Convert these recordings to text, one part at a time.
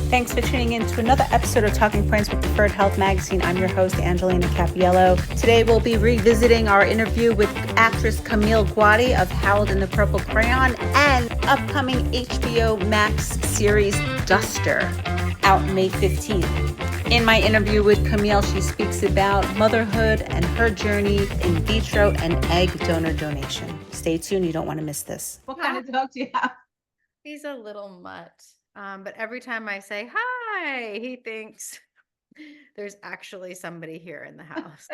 Thanks for tuning in to another episode of Talking Points with Preferred Health Magazine. I'm your host, Angelina Cappiello. Today, we'll be revisiting our interview with actress Camille Guaty of Harold and the Purple Crayon and upcoming HBO Max series Duster, out May 15th. In my interview with Camille, she speaks about motherhood and her journey in vitro and egg donor donation. Stay tuned. You don't want to miss this. What kind of dog do you have? He's a little mutt. But every time I say hi, he thinks there's actually somebody here in the house.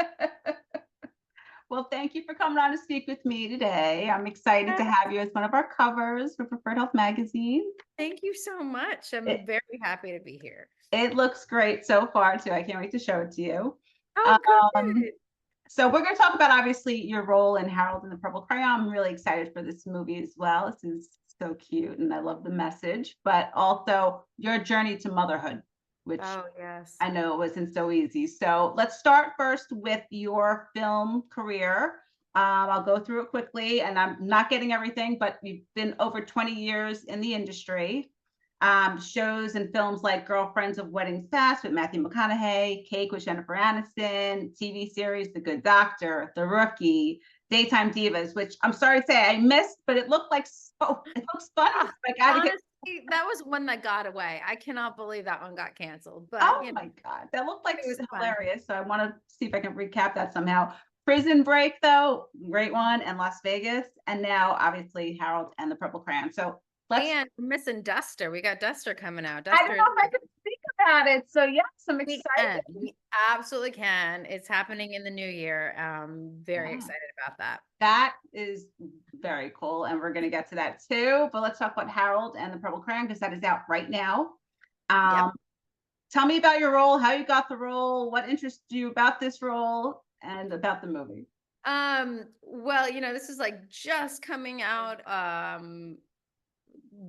Well, thank you for coming on to speak with me today. I'm excited to have you as one of our covers for Preferred Health Magazine. Thank you so much. I'm very happy to be here. It looks great so far, too. I can't wait to show it to you. Oh, Um, good. so we're going to talk about, obviously, your role in Harold and the Purple Crayon. I'm really excited for this movie as well. This is so cute, and I love the message, but also your journey to motherhood, which Oh, yes. I know it wasn't so easy. So let's start first with your film career. I'll go through it quickly, and I'm not getting everything, but you've been over 20 years in the industry. Shows and films like Girlfriends of Wedding Fast with Matthew McConaughey, Cake with Jennifer Aniston, TV series The Good Doctor, The Rookie, Daytime Divas, which I'm sorry to say I missed, but it looked like it looks funny. Ah, So I gotta get. honestly, that was one that got away. I cannot believe that one got canceled, but Oh my God, that looked like it was fun. hilarious. So I want to see if I can recap that somehow. Prison Break, though, great one, and Las Vegas, and now obviously Harold and the Purple Crayon. So let's. And we're missing Duster. We got Duster coming out. I don't Duster is know if I can speak about it. So yes, I'm We excited. can. We absolutely can. It's happening in the new year. Very Yeah. excited about that. That is very cool, and we're going to get to that too. But let's talk about Harold and the Purple Crayon because that is out right now. Yep. Tell me about your role, how you got the role, what interests you about this role, and about the movie. Well, this is like just coming out,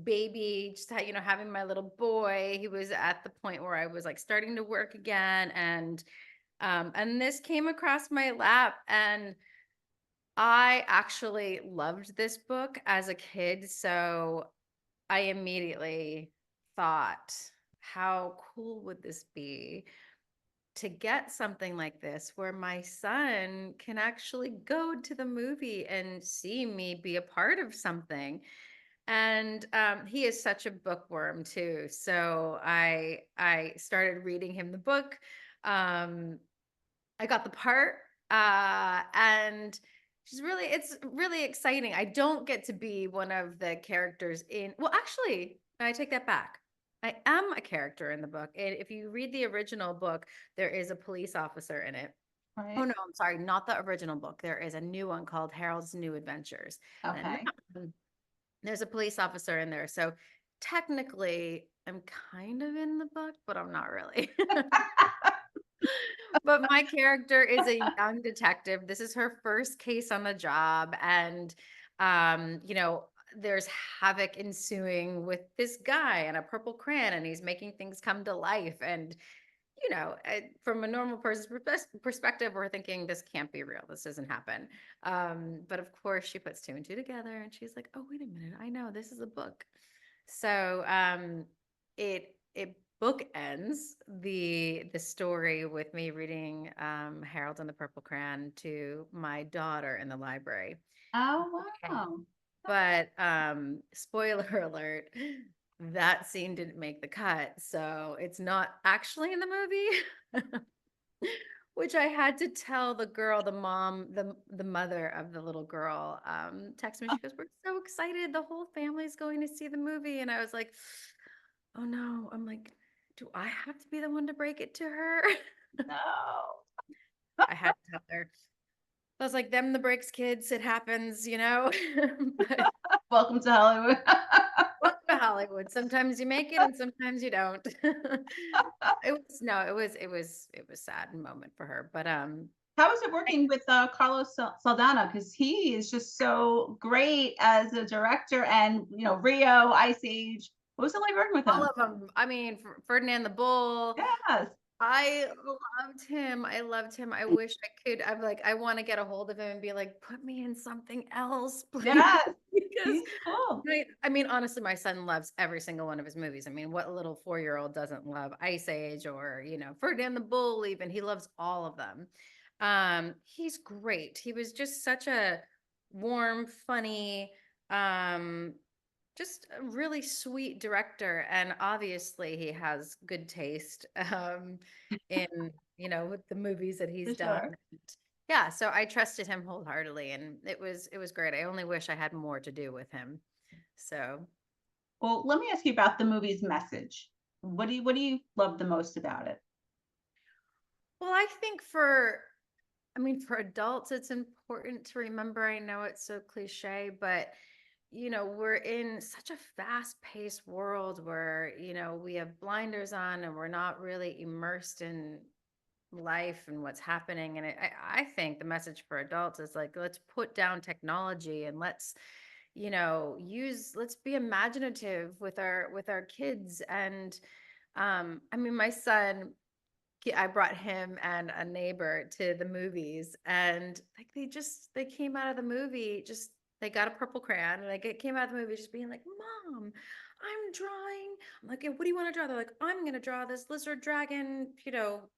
baby, just having my little boy. He was at the point where I was like starting to work again, and this came across my lap, and I actually loved this book as a kid, so I immediately thought, how cool would this be to get something like this where my son can actually go to the movie and see me be a part of something. And he is such a bookworm too. So I started reading him the book. I got the part, and it's really exciting. I don't get to be one of the characters in. Well, actually, I take that back. I am a character in the book. And if you read the original book, there is a police officer in it. Oh Right. no, I'm sorry, not the original book. There is a new one called Harold's New Adventures. And Okay. there's a police officer in there. So technically, I'm kind of in the book, but I'm not really. But my character is a young detective. This is her first case on the job. And, there's havoc ensuing with this guy and a purple crayon, and he's making things come to life. And, from a normal person's perspective, we're thinking this can't be real. This doesn't happen. But of course, she puts two and two together, and she's like, "Oh, wait a minute! I know this is a book." So it bookends the story with me reading Harold and the Purple Crayon to my daughter in the library. Oh, Okay. wow. But spoiler alert, that scene didn't make the cut, so it's not actually in the movie. Which I had to tell the girl, the mom, the mother of the little girl, text me. She goes, "We're so excited. The whole family's going to see the movie." And I was like, "Oh no." I'm like, "Do I have to be the one to break it to her?" No. I had to tell her. I was like, "Them the breaks, kids. It happens, But Welcome to Hollywood. welcome to Hollywood. Sometimes you make it and sometimes you don't. It was sad moment for her. But How is it working with Carlos Saldana? Because he is just so great as a director, and Rio, Ice Age. What was it like working with all him? of them. I mean, Ferdinand the Bull. Yes, I loved him. I loved him. I wish I could. I'm like, I want to get a hold of him and be like, put me in something else, please. yes. because He's cool. I mean, honestly, my son loves every single one of his movies. I mean, what little 4-year-old doesn't love Ice Age or, Ferdinand the Bull, even he loves all of them. He's great. He was just such a warm, funny, um, just a really sweet director. And obviously he has good taste in, with the movies that he's For done. sure. Yeah, so I trusted him wholeheartedly, and it was great. I only wish I had more to do with him. So, Well, let me ask you about the movie's message. What do you love the most about it? well, I mean, for adults, it's important to remember. I know it's so cliche, but we're in such a fast-paced world where, we have blinders on and we're not really immersed in life and what's happening. And I think the message for adults is like, let's put down technology and let's be imaginative with our kids. And I mean, my son, I brought him and a neighbor to the movies, and like they came out of the movie, just they got a purple crayon and like it came out of the movie just being like, Mom, I'm drawing. I'm like, "Yeah, what do you want to draw?" They're like, I'm gonna draw this lizard dragon,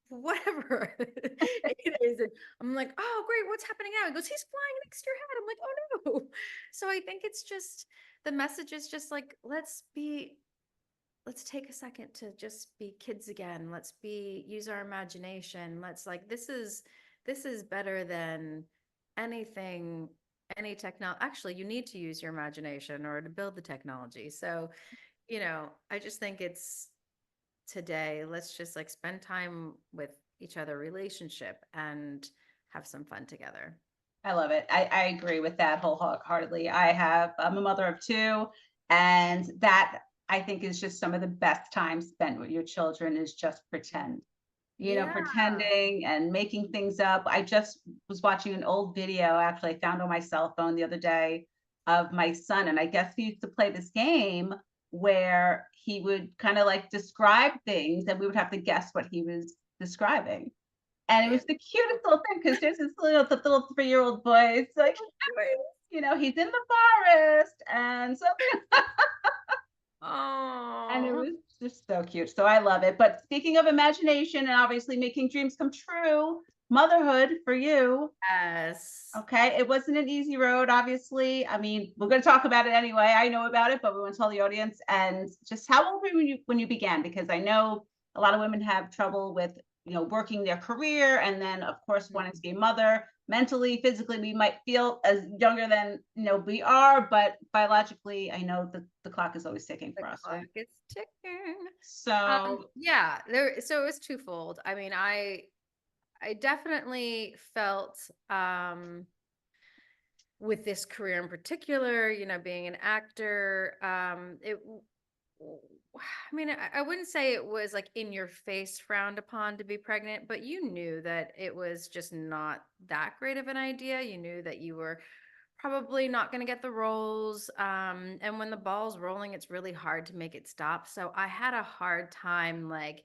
whatever it is. And I'm like, oh great, what's happening now? He goes, he's flying next to your head. I'm like, oh no. So I think it's just the message is just like, let's take a second to just be kids again. Use our imagination. Let's like, this is better than anything, any technology. Actually, you need to use your imagination or to build the technology. So, I just think it's today, let's just like spend time with each other, relationship, and have some fun together. I love it. I agree with that wholeheartedly. I'm a mother of two, and that I think is just some of the best time spent with your children is just pretend. Yeah. Pretending and making things up. I just was watching an old video, actually, I found on my cell phone the other day of my son, and I guess he used to play this game where he would kind of like describe things, and we would have to guess what he was describing. And it Yeah. was the cutest little thing because there's the little 3-year-old boy. It's like, he's in the forest and something, and it Oh, was just so cute. So I love it. But speaking of imagination and obviously making dreams come true, motherhood for you. yes. Okay, it wasn't an easy road, obviously. I mean, we're going to talk about it anyway. I know about it, but we want to tell the audience. And just how old were you when you began? Because I know a lot of women have trouble with working their career, and then of course wanting to be a mother. Mentally, physically, we might feel as younger than we are, but biologically, I know that the clock is always ticking The for us. clock is ticking. So Yeah, so it was twofold. I mean, I definitely felt with this career in particular, being an actor, I mean, I wouldn't say it was like in your face frowned upon to be pregnant, but you knew that it was just not that great of an idea. You knew that you were probably not going to get the roles. And when the ball's rolling, it's really hard to make it stop. So I had a hard time like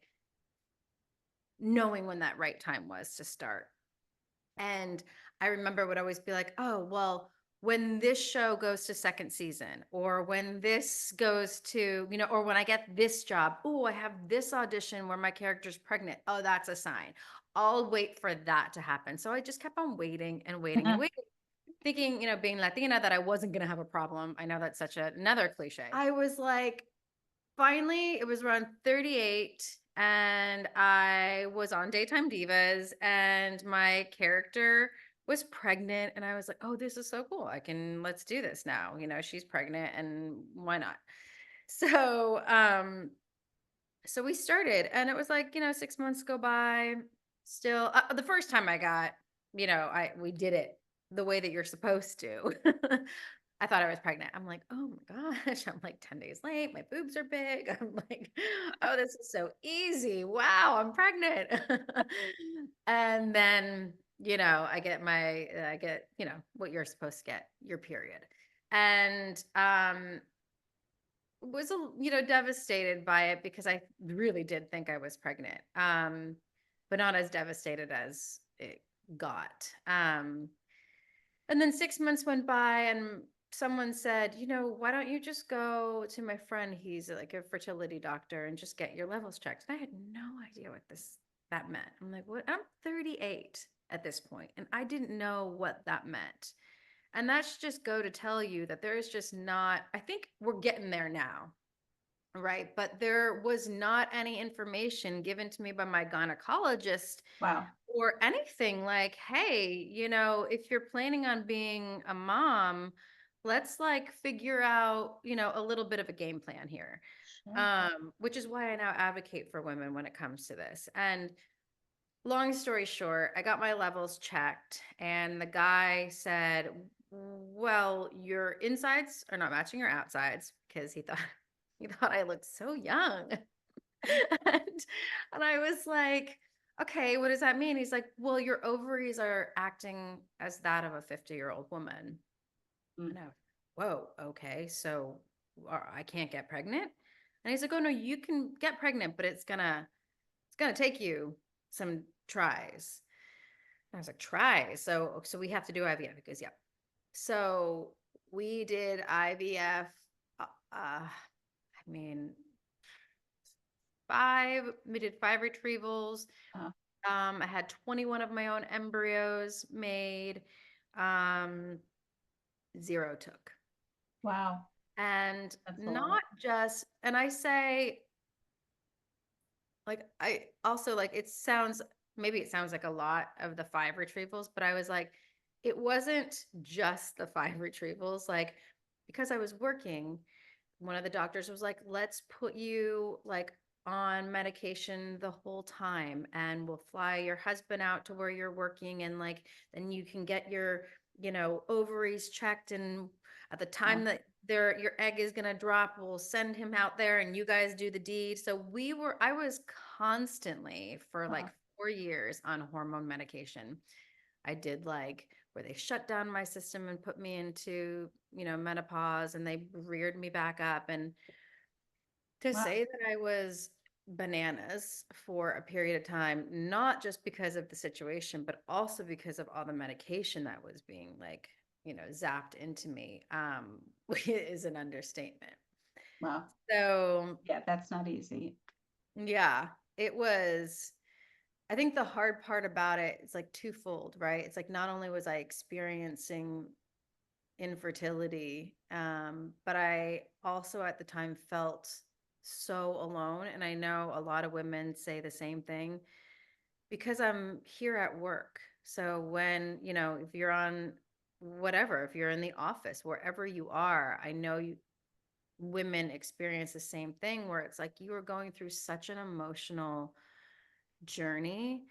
knowing when that right time was to start. And I remember would always be like, oh, well, when this show goes to second season, or when this goes to, or when I get this job, oh, I have this audition where my character's pregnant. Oh, that's a sign. I'll wait for that to happen. So I just kept on waiting and waiting and waiting, thinking, being Latina, that I wasn't going to have a problem. I know that's such another cliche. I was like, finally, it was around 38, and I was on Daytime Divas, and my character was pregnant, and I was like, oh, this is so cool. Let's do this now. She's pregnant, and why not? So, so we started, and it was like, 6 months go by. Still, the first time I got, we did it the way that you're supposed to. I thought I was pregnant. I'm like, oh my gosh, I'm like 10 days late. My boobs are big. I'm like, oh, this is so easy. Wow, I'm pregnant. And then, I get, what you're supposed to get, your period. And was devastated by it because I really did think I was pregnant. But not as devastated as it got. And then 6 months went by, and someone said, why don't you just go to my friend? He's like a fertility doctor and just get your levels checked. And I had no idea what that meant. I'm like, what? I'm 38 at this point, and I didn't know what that meant. And that should just go to tell you that there is just not, I think we're getting there now, right? But there was not any information given to me by my gynecologist Wow. or anything like, hey, if you're planning on being a mom, let's like figure out, a little bit of a game plan here. Sure. Which is why I now advocate for women when it comes to this. And long story short, I got my levels checked, and the guy said, well, your insides are not matching your outsides, because he thought I looked so young. and I was like, okay, what does that mean? He's like, well, your ovaries are acting as that of a 50-year-old woman. Mm. And I was, whoa, okay, so I can't get pregnant? And he's like, oh no, you can get pregnant, but it's gonna take you some tries. And I was like, tries? So we have to do IVF? Because yeah. So we did IVF. I mean, we did 5 retrievals. Uh, I had 21 of my own embryos made. 0 took. wow. And That's a lot. not just, and I say, like, I also like, maybe it sounds like a lot of the 5 retrievals, but I was like, it wasn't just the 5 retrievals. Like, because I was working, one of the doctors was like, let's put you like on medication the whole time, and we'll fly your husband out to where you're working, and like then you can get your ovaries checked, and at the time that your egg is going to drop, we'll send him out there and you guys do the deed. So I was constantly for like 4 years on hormone medication. I did like where they shut down my system and put me into, menopause, and they reared me back up. And to Wow. say that I was bananas for a period of time, not just because of the situation, but also because of all the medication that was being like, zapped into me, is an understatement. Wow. So Yeah, that's not easy. yeah, it was. I think the hard part about it is like twofold, right? It's like not only was I experiencing infertility, but I also at the time felt so alone. And I know a lot of women say the same thing because I'm here at work. So when, if you're on whatever, if you're in the office, wherever you are, I know women experience the same thing where it's like you are going through such an emotional journey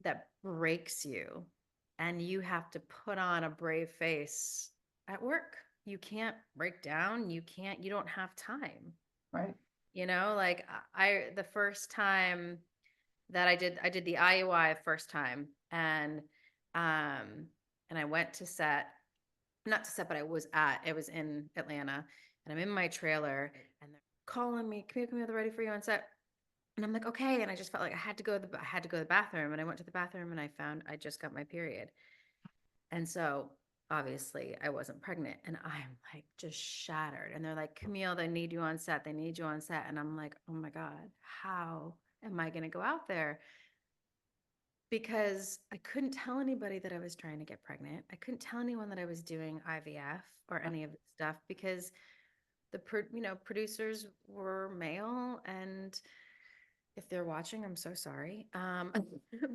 that breaks you, and you have to put on a brave face at work. You can't break down. You don't have time. Right. Like the first time that I did the IUI first time, and I went to set, not to set, but it was in Atlanta, and I'm in my trailer, and they're calling me, come here, they're ready for you on set. And I'm like, okay. And I just felt like I had to go to the bathroom. And I went to the bathroom and I found I just got my period. And so obviously I wasn't pregnant. And I'm like just shattered. And they're like, Camille, they need you on set. They need you on set. And I'm like, oh my God, how am I going to go out there? Because I couldn't tell anybody that I was trying to get pregnant. I couldn't tell anyone that I was doing IVF or any of this stuff, because the producers were male, and if they're watching, I'm so sorry.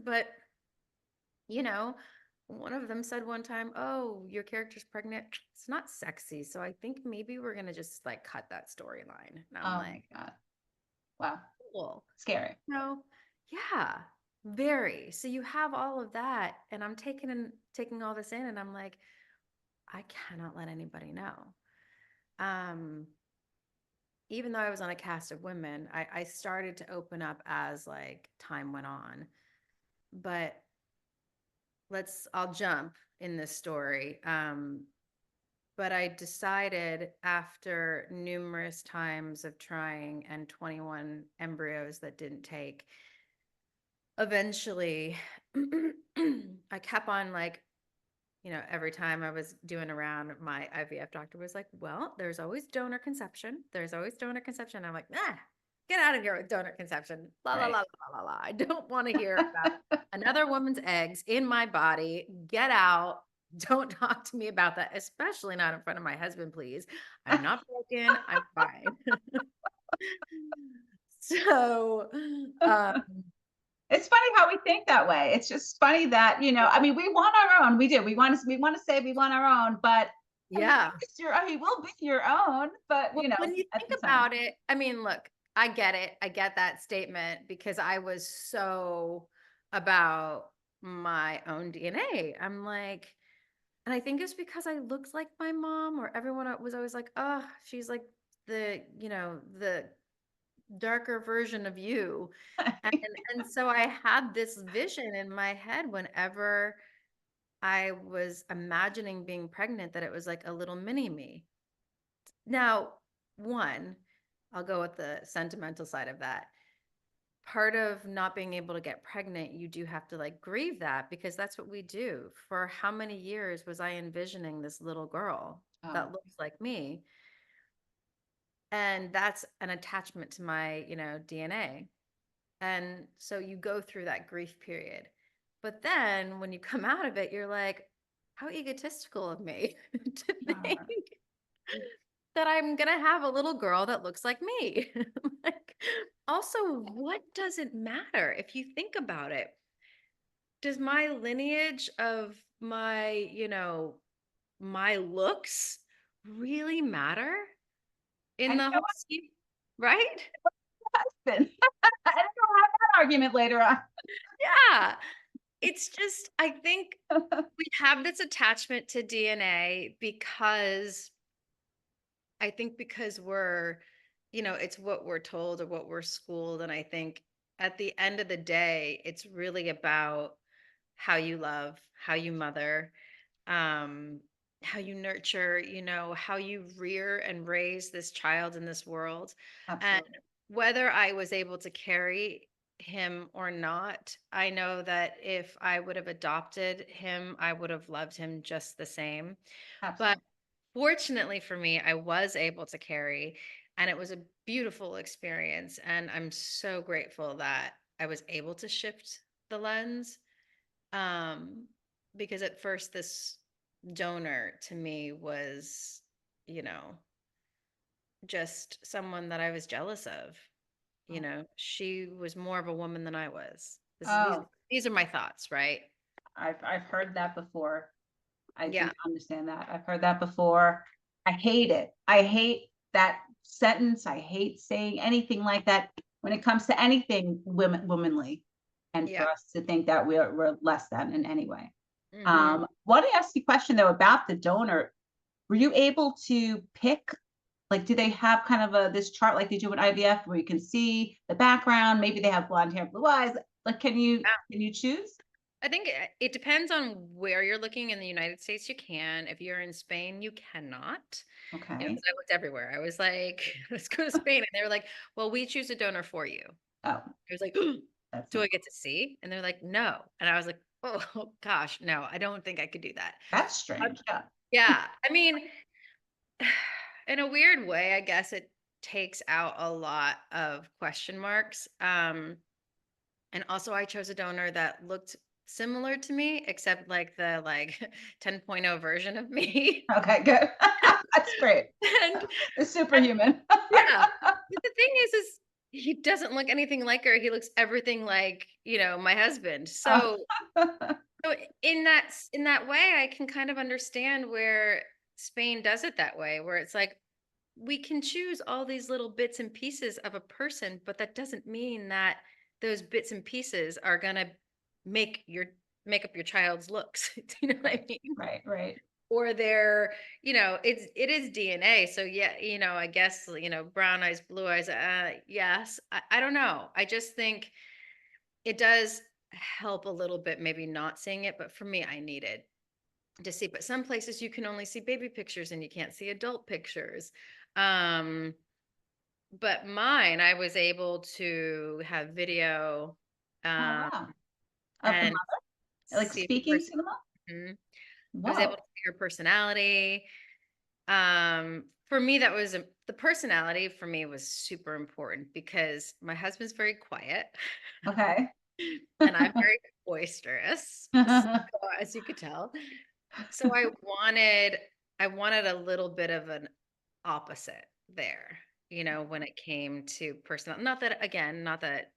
But you know, one of them said one time, "Oh, your character's pregnant. It's not sexy, so I think maybe we're gonna just like cut that storyline." And I'm Oh like, my God. Wow. "Cool." Scary. No, yeah, very. So you have all of that, and I'm taking all this in, and I'm like, I cannot let anybody know. Um, Even though I was on a cast of women, I started to open up as like time went on. But I'll jump in this story. But I decided after numerous times of trying and 21 embryos that didn't take, eventually I kept on like every time I was doing around, my IVF doctor was like, well, there's always donor conception. There's always donor conception. I'm like, get out of here with donor conception. La, la, Right. la, la, la, la. I don't want to hear about another woman's eggs in my body. Get out. Don't talk to me about that, especially not in front of my husband, please. I'm not broken. I'm fine. So, um, It's funny how we think that way. It's just funny that, I mean, we want our own. We do. We want to say we want our own, but I mean, yeah. we'll be your own, but Well, when you at think the time. about it, I mean, look, I get it. I get that statement because I was so about my own DNA. I'm like, and I think it's because I looked like my mom, or everyone was always like, oh, she's like the darker version of you. And and so I had this vision in my head whenever I was imagining being pregnant, that it was like a little mini me. Now, one, I'll go with the sentimental side of that. Part of not being able to get pregnant, you do have to like grieve that, because that's what we do. For how many years was I envisioning this little girl Oh, that looks like me? And that's an attachment to my, DNA. And so you go through that grief period. But then when you come out of it, you're like, how egotistical of me to think God. that I'm gonna have a little girl that looks like me. Like, also, what does it matter if you think about it? Does my lineage of my looks really matter in And the whole scheme, right? I don't have that argument later on. Yeah. It's just, I think we have this attachment to DNA because I think because it's what we're told or what we're schooled. And I think at the end of the day, it's really about how you love, how you mother, um, how you nurture, how you rear and raise this child in this world. And Absolutely. whether I was able to carry him or not, I know that if I would have adopted him, I would have loved him just the same. But Absolutely. fortunately for me, I was able to carry, and it was a beautiful experience. And I'm so grateful that I was able to shift the lens. Um, because at first, this donor to me was, you know, just someone that I was jealous of. Oh, She was more of a woman than I was. These oh, these are my thoughts, right? I've heard that before. I do Yeah. understand that. I've heard that before. I hate it. I hate that sentence. I hate saying anything like that when it comes to anything womanly, and Yeah. for us to think that we're less than in any way. Hmm. Want to ask you a question though about the donor. Were you able to pick, like, do they have kind of this chart like they do with IVF where you can see the background? Maybe they have blonde hair, blue eyes. Like, can you choose? I think it depends on where you're looking. In the United States, you can. If you're in Spain, you cannot. Okay. Because I looked everywhere. I was like, let's go to Spain. And they were like, well, we choose a donor for you. Oh, I was like, that's do not I get to see? And they're like, no. And I was like, oh gosh, no, I don't think I could do that. that's Uh, strange. Yeah. Yeah. I mean, in a weird way, I guess it takes out a lot of question marks. And also I chose a donor that looked similar to me, except like the 10.0 version of me. Okay, good. That's great. And The superhuman. yeah. But the thing is he doesn't look anything like her. He looks everything like, my husband. Oh, So in that way, I can kind of understand where Spain does it that way, where it's like we can choose all these little bits and pieces of a person, but that doesn't mean that those bits and pieces are gonna make your make up your child's looks. Do you know what I right, mean? right, right. Or their, it is DNA. So yeah, I guess, brown eyes, blue eyes. Yes. I don't know. I just think it does help a little bit, maybe not seeing it, but for me, I needed to see. But some places you can only see baby pictures and you can't see adult pictures. Um, but mine, I was able to have video, Oh, um, wow. Of the and mother, like see the speaking person. to the mom. Mhm. I was able Whoa. to see her personality. For me, that was the personality for me was super important because my husband's very quiet Okay. and I'm very boisterous, so, as you could tell. So I wanted a little bit of an opposite there, when it came to personal. Not that again, not that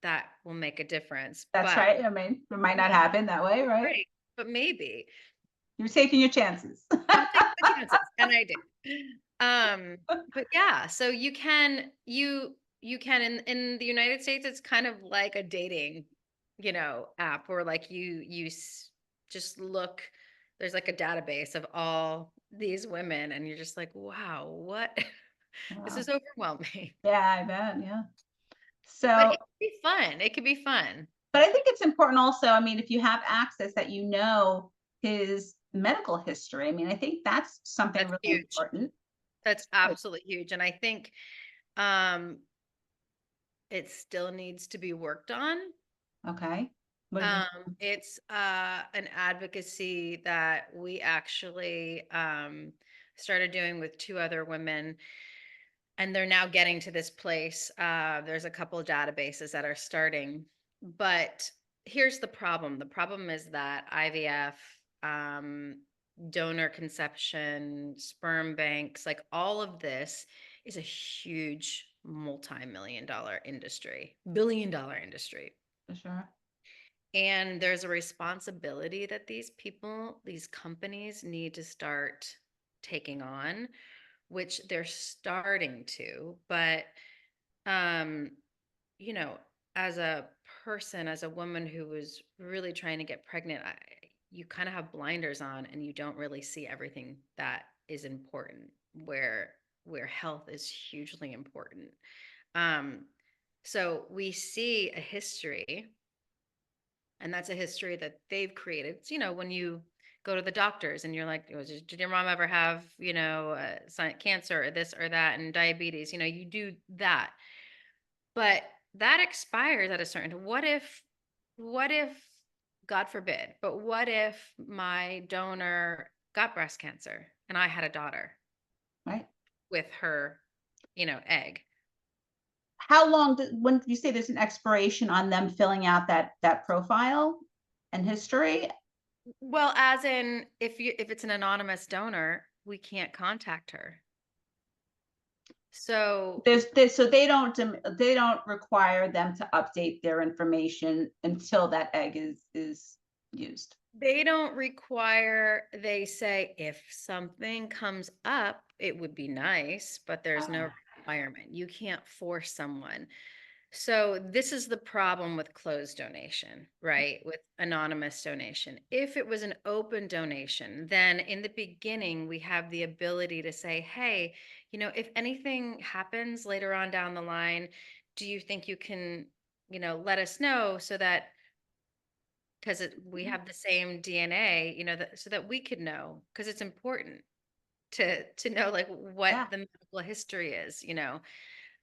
that will make a difference, That's but right. I mean, it might not maybe, happen that way, right? right, but maybe. You're taking your chances. I'll take my chances, and I did. But yeah, so you can in the United States, it's kind of like a dating, app where like just look. There's like a database of all these women, and you're just like, wow, what? This Wow. is overwhelming. Yeah, I bet. Yeah. But So, it could be fun. It could be fun. but I think it's important also. I mean, if you have access that you know his medical history, I mean, I think that's something That's really huge. important. That's absolutely huge, and I think um it still needs to be worked on. Okay. What do you It's an advocacy that we actually started doing with two other women, and they're now getting to this place. There's a couple of databases that are starting, but here's the problem. The problem is that IVF, donor conception, sperm banks, like all of this is a huge multi-million dollar industry, billion-dollar industry. for sure? And there's a responsibility that these companies need to start taking on, which they're starting to. But, um, you know, as a person, as a woman who was really trying to get pregnant, you kind of have blinders on and you don't really see everything that is important, where health is hugely important. Um, so we see a history, and that's a history that they've created. It's, when you go to the doctors and you're like, "Oh, did your mom ever have, cancer or this or that and diabetes?" You do that. But that expires at a certain, what if, God forbid, but what if my donor got breast cancer and I had a daughter Right. with her, egg? How long when you say there's an expiration on them filling out that profile and history? Well, as in, if it's an anonymous donor, we can't contact her. So So they don't require them to update their information until that egg is used. they don't require, they say if something comes up, it would be nice, but there's no Ah, requirement. You can't force someone. So this is the problem with closed donation, right? With anonymous donation. If it was an open donation, then in the beginning, we have the ability to say, hey, if anything happens later on down the line, do you think you can, let us know so that, because we have the same DNA, so that we could know, because it's important to know like what yeah, the medical history is.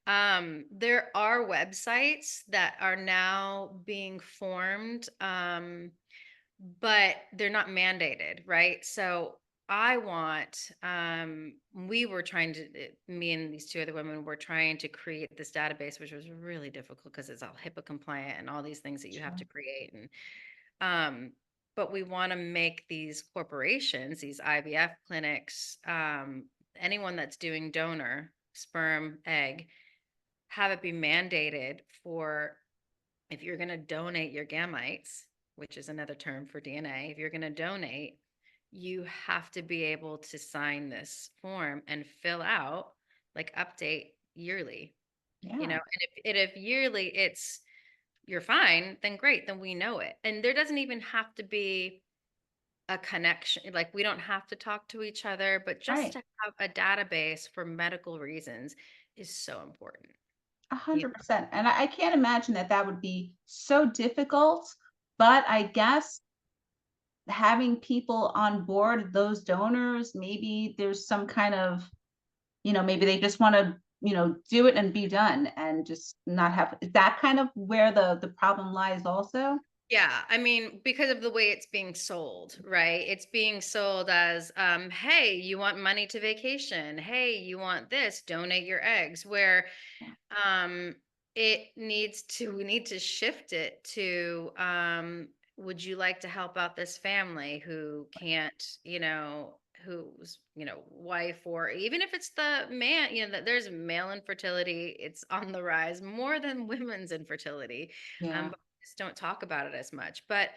There are websites that are now being formed, but they're not mandated, right? So we were trying to, me and these two other women were trying to create this database, which was really difficult because it's all HIPAA compliant and all these things that you have sure. to create. And but we want to make these corporations, these IVF clinics, anyone that's doing donor sperm, egg, have it be mandated for, if you're going to donate your gametes, which is another term for DNA, if you're going to donate, you have to be able to sign this form and fill out, like update yearly, Yeah, and if yearly you're fine, then great, then we know it. And there doesn't even have to be a connection. Like we don't have to talk to each other, but just right. to have a database for medical reasons is so important. A You 100%. And I can't imagine that that would be so difficult, but I guess having people on board, those donors, maybe there's some kind of, maybe they just want to, do it and be done and just not have, is that kind of where the problem lies also? Yeah, I mean, because of the way it's being sold, right? It's being sold as, hey, you want money to vacation? Hey, you want this? Donate your eggs. Where Yeah. um, we need to shift it to, would you like to help out this family who can't, whose, wife, or even if it's the man, that there's male infertility, it's on the rise more than women's infertility. Yeah. But we just don't talk about it as much. But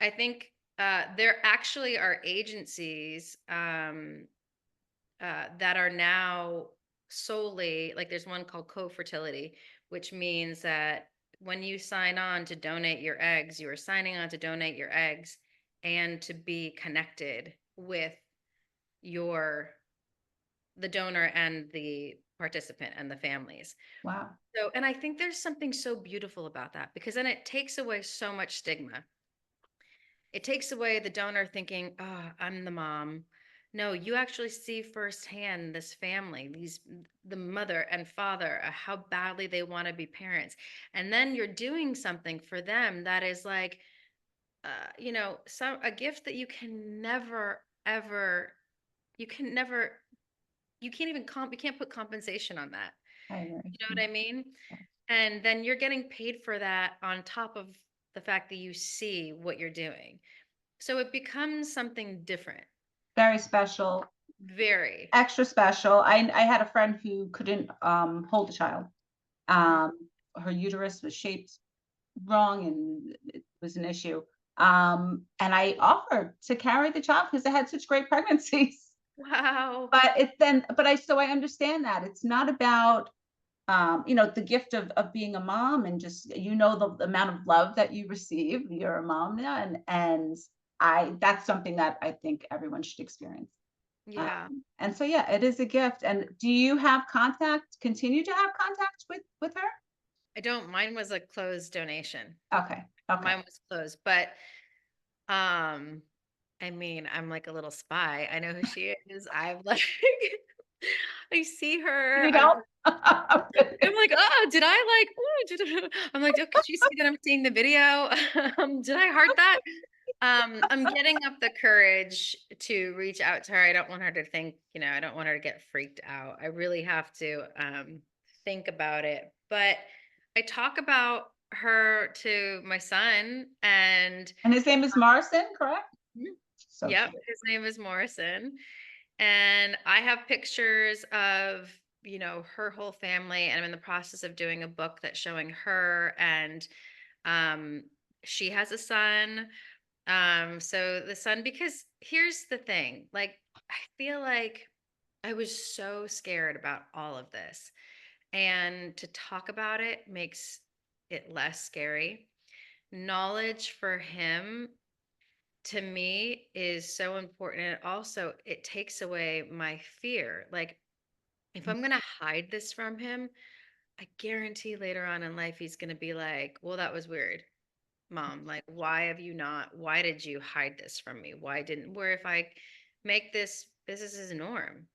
I think there actually are agencies that are now solely, like, there's one called co-fertility, which means that when you sign on to donate your eggs, you are signing on to donate your eggs and to be connected with your the donor and the participant and the families. Wow. So, and I think there's something so beautiful about that, because then it takes away so much stigma. It takes away the donor thinking, "Oh, I'm the mom." No, you actually see firsthand this family, the mother and father, how badly they want to be parents. And then you're doing something for them that is like, some a gift that you can never, ever, you can never, you can't even you can't put compensation on that. I agree. You know what I mean? And then you're getting paid for that on top of the fact that you see what you're doing. So it becomes something different. Very special, Very. extra special. I had a friend who couldn't hold a child. Mhm. Um, Her uterus was shaped wrong and it was an issue. And I offered to carry the child because I had such great pregnancies. Wow. But I understand that it's not about the gift of being a mom and just the amount of love that you receive. You're a mom now, and I that's something that I think everyone should experience. Yeah. And so yeah, it is a gift. And do you have contact? Continue to have contact with her? I don't, mine was a closed donation. Okay, okay. Mine was closed, but um I mean, I'm like a little spy. I know who she is. I've like I see You her. need help? I'm like, oh, did I like, I'm like, oh, could you see that I'm seeing the video? Did I heart that? I'm getting up the courage to reach out to her. I don't want her to think, I don't want her to get freaked out. I really have to think about it. But I talk about her to my son, and And his name is Morrison, correct? Mhm. So Yep, cute. his name is Morrison. And I have pictures of, her whole family, and I'm in the process of doing a book that's showing her, and um she has a son. So the son, because here's the thing, like, I feel like I was so scared about all of this, and to talk about it makes it less scary. Knowledge for him, to me, is so important. And also, it takes away my fear. Like, if I'm going to hide this from him, I guarantee later on in life he's going to be like, well, that was weird, mom. Like, why did you hide this from me? Why didn't, where if I make this is his norm.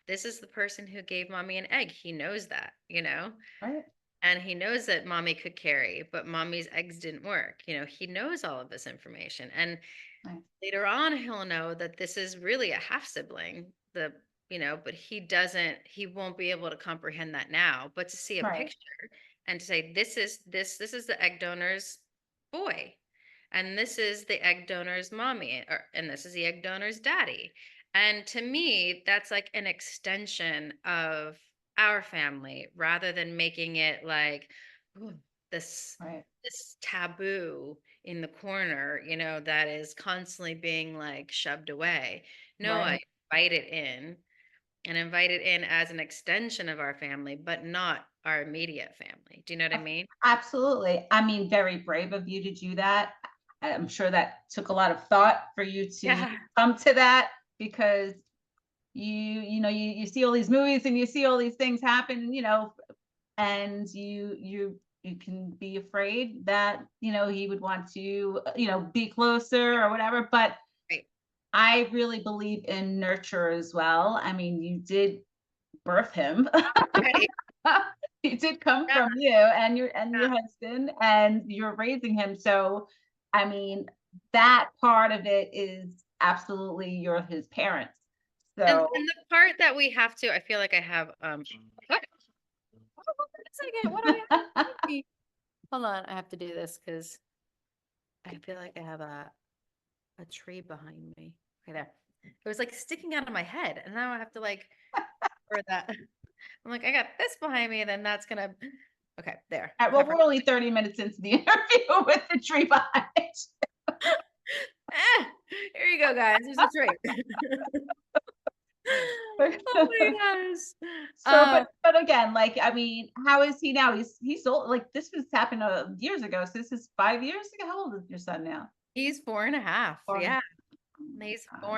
This is the person who gave mommy an egg. He knows that, Right? and he knows that mommy could carry, but mommy's eggs didn't work. He knows all of this information. And Nice. later on, he'll know that this is really a half sibling. But he won't be able to comprehend that now. But to see a Right. picture and to say, this is the egg donor's boy, and this is the egg donor's mommy, and this is the egg donor's daddy. And to me, that's like an extension of our family, rather than making it like, "Ooh, this Right. this taboo in the corner, that is constantly being like shoved away." No, I Right. invite it in, and invite it in as an extension of our family, but not our immediate family. Do you know what I mean? Absolutely. I mean, very brave of you to do that. I'm sure that took a lot of thought for you to Yeah. come to that because you see all these movies and you see all these things happen, and you can be afraid that, he would want to, be closer or whatever. But Right. I really believe in nurture as well. I mean, you did birth him. Right. He did come Yeah. from you and your Yeah. husband, and you're raising him. So I mean, that part of it is absolutely you're his parents. So And the part that we have to, I feel like I have what? Hold on a second. What do I have? Hold on, I have to do this because I feel like I have a tree behind me. Okay, there. It was like sticking out of my head, and now I have to like for that. I'm like, I got this behind me, and then that's gonna. Okay, there. well, we're only 30 minutes into the interview with the tree behind. Here you go, guys. There's a tree. Oh my gosh. So, but again, like, I mean, how is he now? He's old. Like, this was happened years ago. So this is 5 years ago. How old is your son now? He's 4.5. Four and a Yeah, Oh my he's God.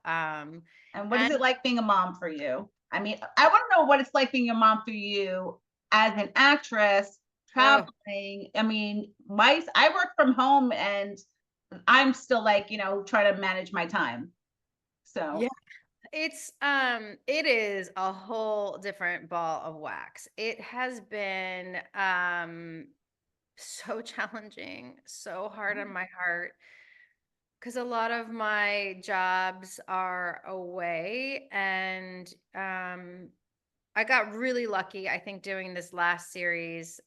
4.5. And what is And it like being a mom for you? I mean, I want to know what it's like being a mom for you as an actress oh, traveling. I mean, I work from home and I'm still like, trying to manage my time. yeah, So, it is a whole different ball of wax. It has been so challenging, so hard on my heart because a lot of my jobs are away and I got really lucky, I think, doing this last series,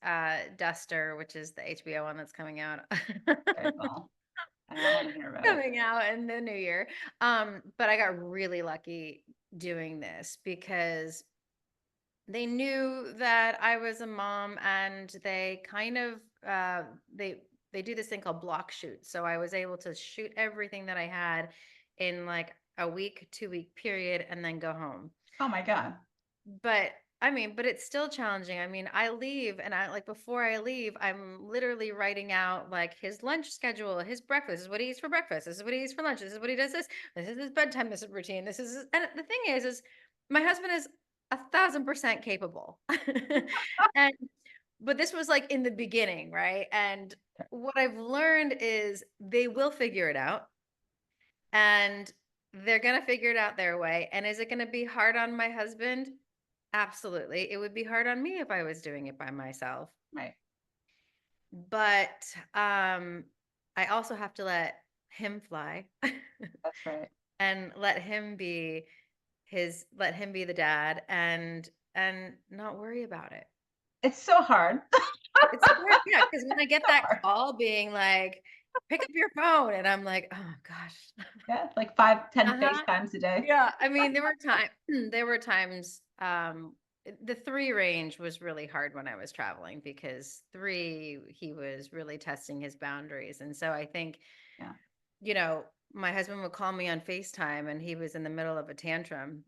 Duster, which is the HBO one that's coming out. very cool. I want to hear about it. Coming out in the new year. But I got really lucky doing this because they knew that I was a mom and they kind of they do this thing called block shoot. So I was able to shoot everything that I had in like a week, 2 week period and then go home. Oh my God. But I mean, but it's still challenging. I mean, I leave and I like before I leave, I'm literally writing out like his lunch schedule, his breakfast. This is what he eats for breakfast. This is what he eats for lunch. This is what he does this. This is his bedtime. This is routine. This is and the thing is my husband is 1,000% capable. And but this was like in the beginning, right? And what I've learned is they will figure it out and they're gonna figure it out their way. And is it gonna be hard on my husband? Absolutely. It would be hard on me if I was doing it by myself. Right. But I also have to let him fly That's right. and let him be the dad and not worry about it. It's so hard. It's hard, yeah, because when I get that call being like, pick up your phone, and I'm like, oh gosh. Yeah, like 5, 10 Uh-huh. FaceTimes a day. Yeah, I mean, there were times, the 3 range was really hard when I was traveling because 3, he was really testing his boundaries. And so I think, Yeah. my husband would call me on FaceTime and he was in the middle of a tantrum.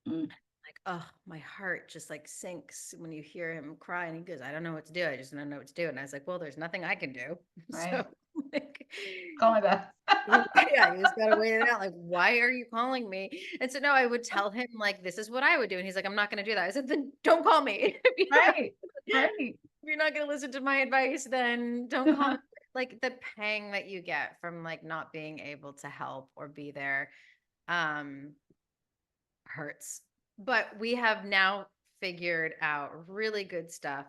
Mm, Like, oh, my heart just like sinks when you hear him cry and he goes, I don't know what to do. I just don't know what to do. And I was like, well, there's nothing I can do. right. So like, Call my best. yeah, you just gotta wait it out. Like, why are you calling me? And so no, I would tell him like, this is what I would do. And he's like, I'm not going to do that. I said, then don't call me. If Right. Right. you're not going to listen to my advice, then don't call me. Like the pang that you get from like not being able to help or be there, hurts. But we have now figured out really good stuff.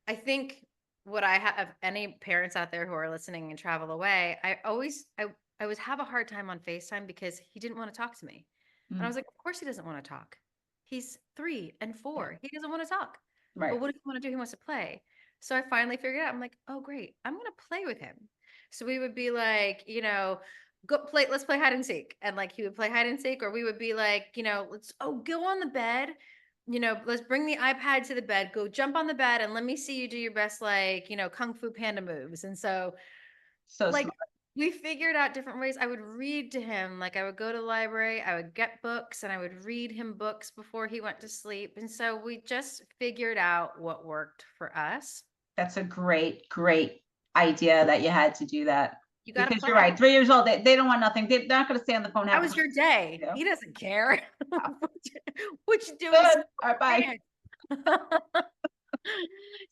I think what I have any parents out there who are listening and travel away, I always have a hard time on FaceTime because he didn't want to talk to me. And I Mm, was like, of course he doesn't want to talk. He's 3 and yeah. 4. He doesn't want to talk. Right. But what does he want to do? He wants to play. So I finally figured out, I'm like, oh great, I'm gonna play with him. So we would be like, let's play hide and seek. And like he would play hide and seek, or we would be like, let's go on the bed. Let's bring the iPad to the bed, go jump on the bed and let me see you do your best, like, Kung Fu Panda moves. And so, So like, smart. we figured out different ways. I would read to him, like, I would go to the library, I would get books, and I would read him books before he went to sleep. And so we just figured out what worked for us. That's a great, great idea that you had to do that. You got to Because play. you're right. 3 years old, they don't want nothing. They're not going to stay on the phone. How was your day? Yeah. He doesn't care. What you doing? Good. All right, bye. But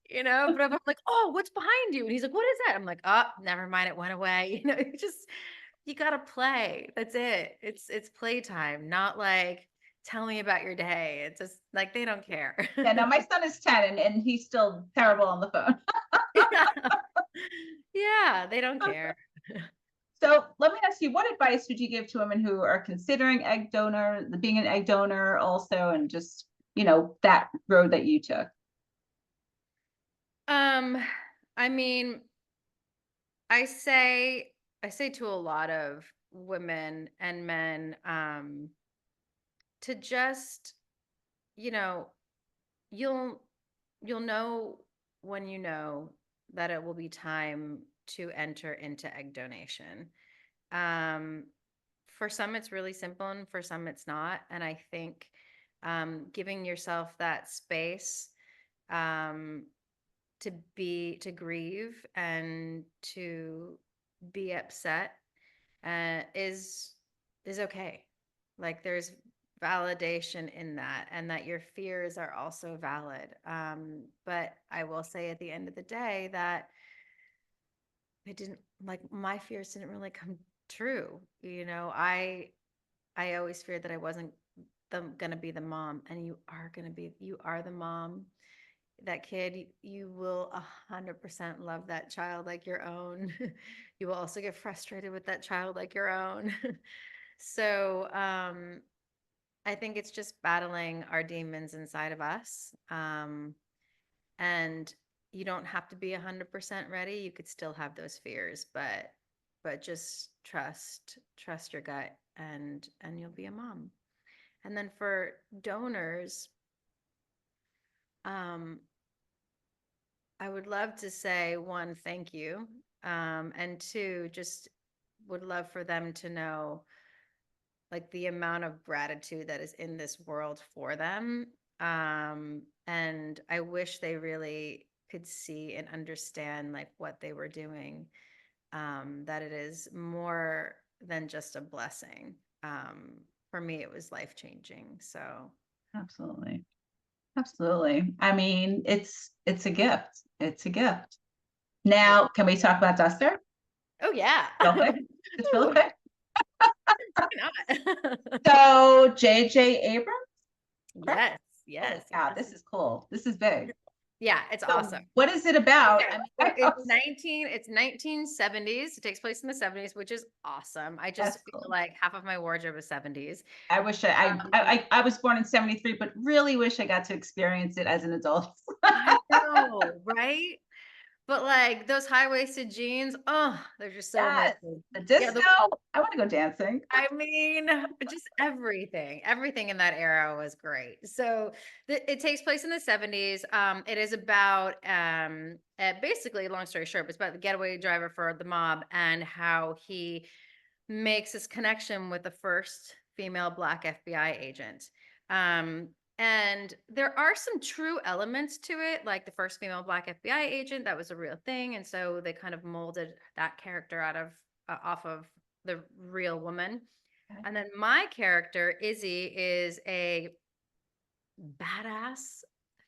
if I'm like, oh, what's behind you? And he's like, what is that? I'm like, oh, never mind. It went away. You got to play. That's it. It's playtime, not like, tell me about your day. It's just like, they don't care. Yeah, no, my son is 10 and he's still terrible on the phone. Yeah. Yeah, they don't care. So let me ask you, what advice would you give to women who are considering egg donor, being an egg donor also, and just, that road that you took? Um, I mean, I say I say to a lot of women and men, to just, you know, you'll you'll know when you know that it will be time to enter into egg donation. Um, for some, it's really simple, and for some, it's not. And I think giving yourself that space um, to grieve and to be upset is okay. Like there's validation in that, and that your fears are also valid. But I will say at the end of the day that it didn't, like, my fears didn't really come true. I always feared that I wasn't gonna be the mom, and you are the mom. That kid, you will 100% love that child like your own. You will also get frustrated with that child like your own. So, I think it's just battling our demons inside of us. And you don't have to be 100% ready. You could still have those fears, but just trust your gut, and you'll be a mom. And then for donors, um, I would love to say, one, thank you. And two, just would love for them to know, like, the amount of gratitude that is in this world for them. And I wish they really could see and understand, like, what they were doing, that it is more than just a blessing. For me, it was life changing. So, Absolutely. Absolutely. I mean, it's a gift. It's a gift. yeah. Now, can we talk about Duster Oh, yeah. real quick? Just real Why quick. not? So J.J. Abrams, correct? Yes, Holy yes, cow, yes. this is cool. This is big. Yeah, it's So awesome. what is it about? Okay, I mean, so I it's know 1970s. It takes place in the 70s, which is awesome. I just that's feel cool. like half of my wardrobe is 70s. I wish I was born in 73, but really wish I got to experience it as an adult. I know, right? But like those high-waisted jeans, oh, they're just so Yes. amazing. The Yeah, disco. I want to go dancing. I mean, just everything in that era was great. So it takes place in the 70s. It is about, basically, long story short, it's about the getaway driver for the mob and how he makes this connection with the first female Black FBI agent. Um, and there are some true elements to it, like the first female Black FBI agent, that was a real thing. And so they kind of molded that character off of the real woman. Okay. And then my character, Izzy, is a badass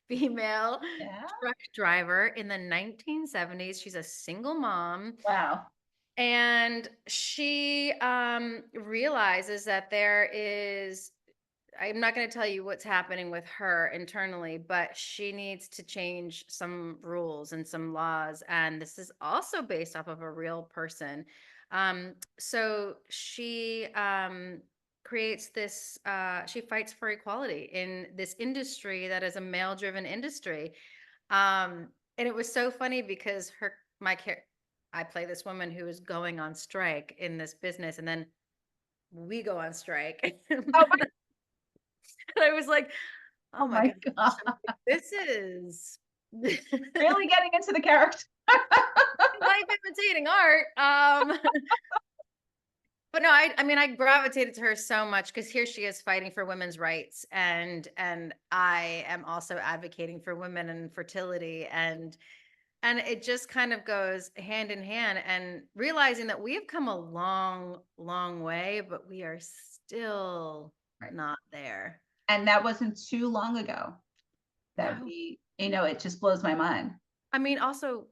female Yeah. truck driver in the 1970s. She's a single mom, Wow. and she realizes that there is, I'm not going to tell you what's happening with her internally, but she needs to change some rules and some laws. And this is also based off of a real person. So she creates this, she fights for equality in this industry that is a male driven industry. And it was so funny because I play this woman who is going on strike in this business, and then we go on strike. Oh I was like, oh oh my my gosh, God. this is life Really getting into the character. imitating art. But no, I mean, I gravitated to her so much because here she is fighting for women's rights, and I am also advocating for women and fertility, and it just kind of goes hand in hand, and realizing that we have come a long, long way, but we are still Right. not there. And that wasn't too long ago that No, it just blows my mind. I mean, also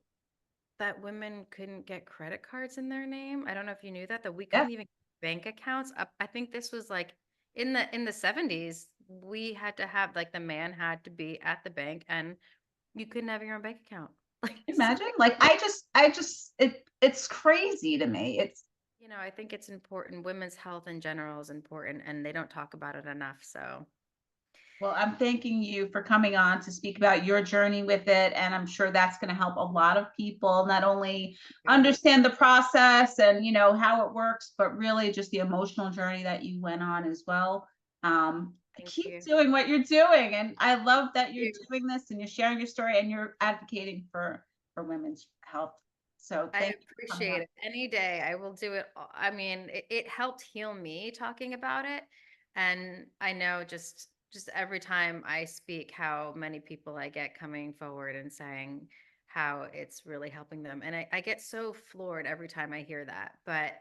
that women couldn't get credit cards in their name. I don't know if you knew that we Yeah. couldn't even get bank accounts. I think this was like in the 70s, we had to have, like, the man had to be at the bank, and you couldn't have your own bank account. Like, Imagine, like, it's crazy to me. It's, I think it's important. Women's health in general is important, and they don't talk about it enough. So well, I'm thanking you for coming on to speak about your journey with it. And I'm sure that's going to help a lot of people not only understand the process and, how it works, but really just the emotional journey that you went on as well. thank Keep you. doing what you're doing. And I love that you're You. doing this and you're sharing your story and you're advocating for women's health. So I thank you for coming appreciate on. it. Any day I will do it. I mean, it helped heal me talking about it. And I know just every time I speak, how many people I get coming forward and saying how it's really helping them. And I get so floored every time I hear that. But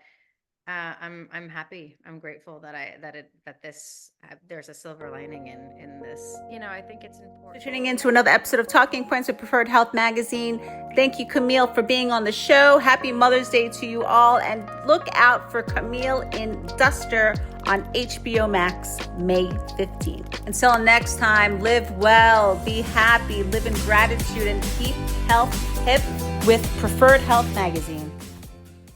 I'm happy. I'm grateful that there's a silver lining in this. I think it's important. Tuning into another episode of Talking Points with Preferred Health Magazine. Thank you, Camille, for being on the show. Happy Mother's Day to you all. And look out for Camille in Duster on HBO Max May 15th. Until next time, live well, be happy, live in gratitude, and keep health hip with Preferred Health Magazine.